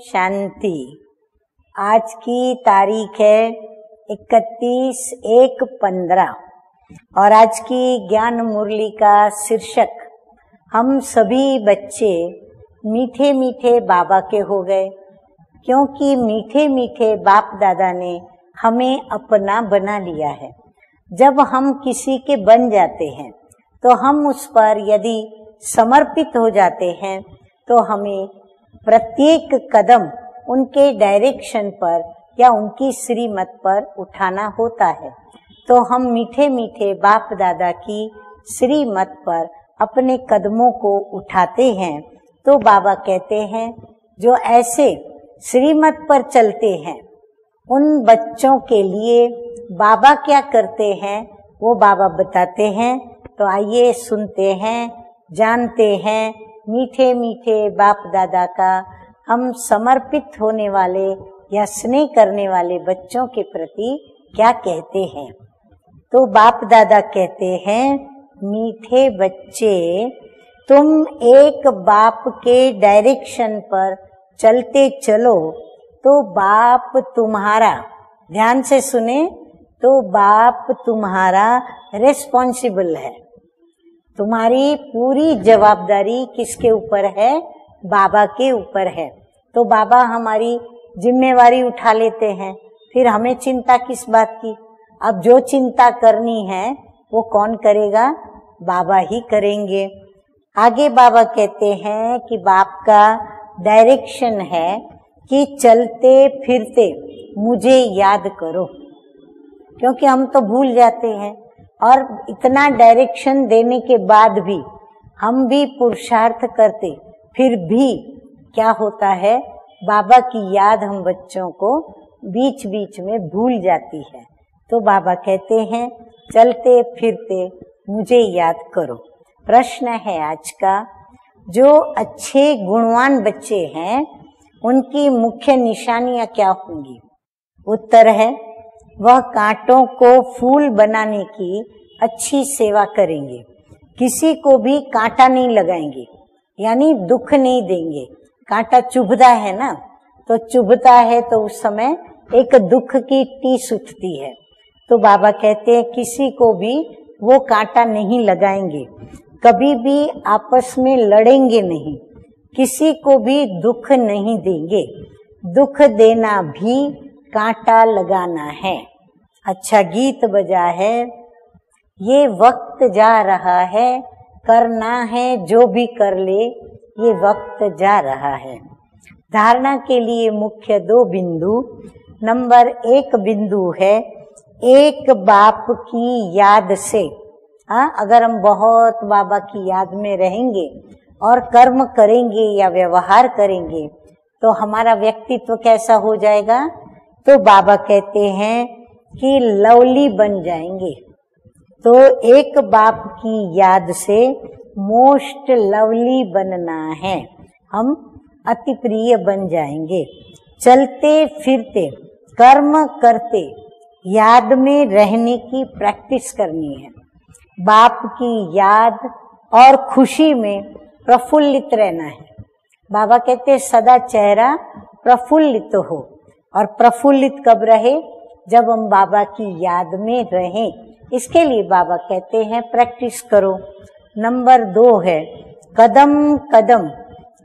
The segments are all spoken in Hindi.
शांति। आज की तारीख है 31/1/15 और आज की ज्ञान मुरली का शीर्षक हम सभी बच्चे मीठे मीठे बाबा के हो गए, क्योंकि मीठे मीठे बाप दादा ने हमें अपना बना लिया है। जब हम किसी के बन जाते हैं तो हम उस पर यदि समर्पित हो जाते हैं तो हमें प्रत्येक कदम उनके डायरेक्शन पर या उनकी श्रीमत पर उठाना होता है। तो हम मीठे मीठे बाप दादा की श्रीमत पर अपने कदमों को उठाते हैं। तो बाबा कहते हैं जो ऐसे श्रीमत पर चलते हैं उन बच्चों के लिए बाबा क्या करते हैं वो बाबा बताते हैं। तो आइए सुनते हैं, जानते हैं मीठे मीठे बाप दादा का हम समर्पित होने वाले या स्नेह करने वाले बच्चों के प्रति क्या कहते हैं। तो बाप दादा कहते हैं, मीठे बच्चे तुम एक बाप के डायरेक्शन पर चलते चलो तो बाप तुम्हारा, ध्यान से सुने, तो बाप तुम्हारा रिस्पॉन्सिबल है। तुम्हारी पूरी जवाबदारी किसके ऊपर है? बाबा के ऊपर है। तो बाबा हमारी जिम्मेवारी उठा लेते हैं, फिर हमें चिंता किस बात की। अब जो चिंता करनी है वो कौन करेगा? बाबा ही करेंगे। आगे बाबा कहते हैं कि बाप का डायरेक्शन है कि चलते फिरते मुझे याद करो, क्योंकि हम तो भूल जाते हैं और इतना डायरेक्शन देने के बाद भी हम भी पुरुषार्थ करते, फिर भी क्या होता है, बाबा की याद हम बच्चों को बीच बीच में भूल जाती है। तो बाबा कहते हैं चलते फिरते मुझे याद करो। प्रश्न है आज का, जो अच्छे गुणवान बच्चे हैं उनकी मुख्य निशानियां क्या होंगी? उत्तर है वह कांटों को फूल बनाने की अच्छी सेवा करेंगे, किसी को भी कांटा नहीं लगाएंगे, यानी दुख नहीं देंगे। कांटा चुभता है ना, तो चुभता है तो उस समय एक दुख की टीस उठती है। तो बाबा कहते हैं किसी को भी वो कांटा नहीं लगाएंगे, कभी भी आपस में लड़ेंगे नहीं, किसी को भी दुख नहीं देंगे। दुख देना भी कांटा लगाना है। अच्छा गीत बजा है, ये वक्त जा रहा है, करना है जो भी कर ले, ये वक्त जा रहा है। धारणा के लिए मुख्य 2 बिंदु। नंबर 1 बिंदु है एक बाप की याद से। अगर हम बहुत बाबा की याद में रहेंगे और कर्म करेंगे या व्यवहार करेंगे तो हमारा व्यक्तित्व कैसा हो जाएगा? तो बाबा कहते हैं कि लवली बन जाएंगे। तो एक बाप की याद से मोस्ट लवली बनना है, हम अति प्रिय बन जाएंगे। चलते फिरते कर्म करते याद में रहने की प्रैक्टिस करनी है। बाप की याद और खुशी में प्रफुल्लित रहना है। बाबा कहते सदा चेहरा प्रफुल्लित हो, और प्रफुल्लित कब रहे? जब हम बाबा की याद में रहें। इसके लिए बाबा कहते हैं प्रैक्टिस करो। नंबर 2 है कदम कदम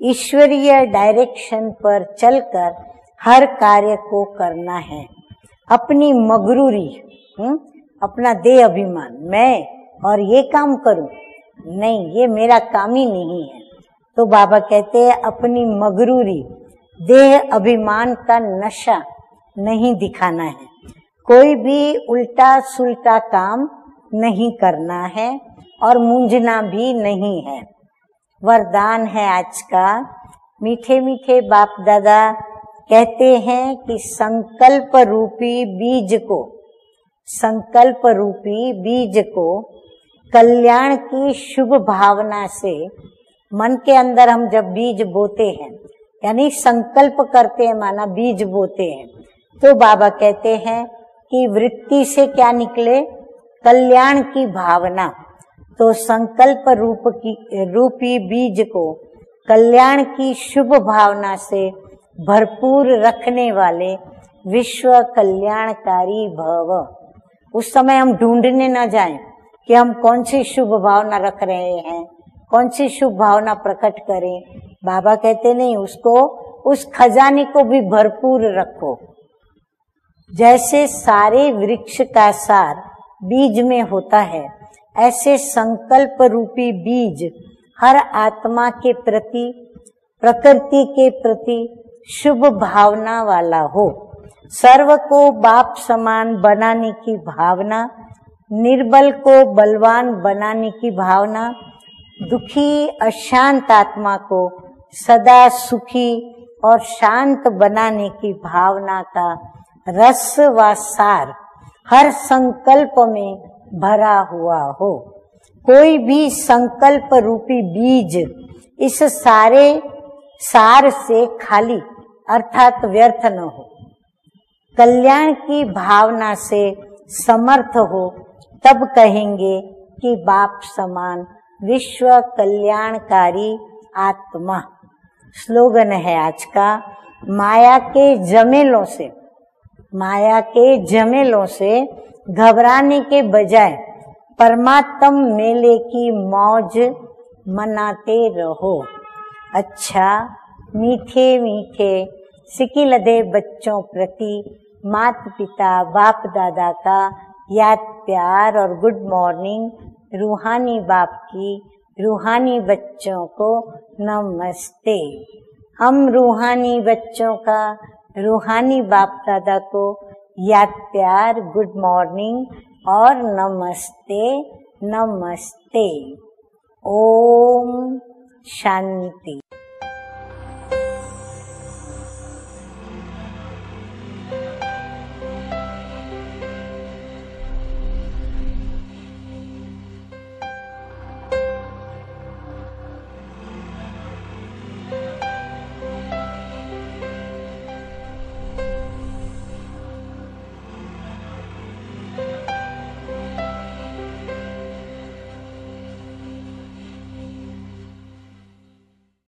ईश्वरीय डायरेक्शन पर चलकर हर कार्य को करना है। अपनी मगरूरी, अपना देह अभिमान, मैं और ये काम करूं, नहीं, ये मेरा काम ही नहीं है। तो बाबा कहते हैं अपनी मगरूरी, देह अभिमान का नशा नहीं दिखाना है। कोई भी उल्टा सुल्टा काम नहीं करना है और मूंझना भी नहीं है। वरदान है आज का, मीठे मीठे बाप दादा कहते हैं कि संकल्प रूपी बीज को कल्याण की शुभ भावना से, मन के अंदर हम जब बीज बोते हैं, यानी संकल्प करते हैं, माना बीज बोते हैं, तो बाबा कहते हैं कि वृत्ति से क्या निकले? कल्याण की भावना। तो संकल्प रूपी बीज को कल्याण की शुभ भावना से भरपूर रखने वाले विश्व कल्याणकारी भव। उस समय हम ढूंढने न जाएं कि हम कौन सी शुभ भावना रख रहे हैं, कौन सी शुभ भावना प्रकट करें। बाबा कहते नहीं, उसको, उस खजाने को भी भरपूर रखो। जैसे सारे वृक्ष का सार बीज में होता है, ऐसे संकल्प रूपी बीज हर आत्मा के प्रति, प्रकृति के प्रति शुभ भावना वाला हो। सर्व को बाप समान बनाने की भावना, निर्बल को बलवान बनाने की भावना, दुखी अशांत आत्मा को सदा सुखी और शांत बनाने की भावना का रस व सार हर संकल्प में भरा हुआ हो। कोई भी संकल्प रूपी बीज इस सारे सार से खाली अर्थात व्यर्थ न हो, कल्याण की भावना से समर्थ हो, तब कहेंगे कि बाप समान विश्व कल्याणकारी आत्मा। स्लोगन है आज का, माया के झमेलों से घबराने के बजाय परमात्म मेले की मौज मनाते रहो। अच्छा, मीठे मीठे सिकिलदे बच्चों प्रति माता पिता बाप दादा का याद प्यार और गुड मॉर्निंग। रूहानी बाप की रूहानी बच्चों को नमस्ते। हम रूहानी बच्चों का रूहानी बाप दादा को याद प्यार, गुड मॉर्निंग और नमस्ते नमस्ते। ओम शांति।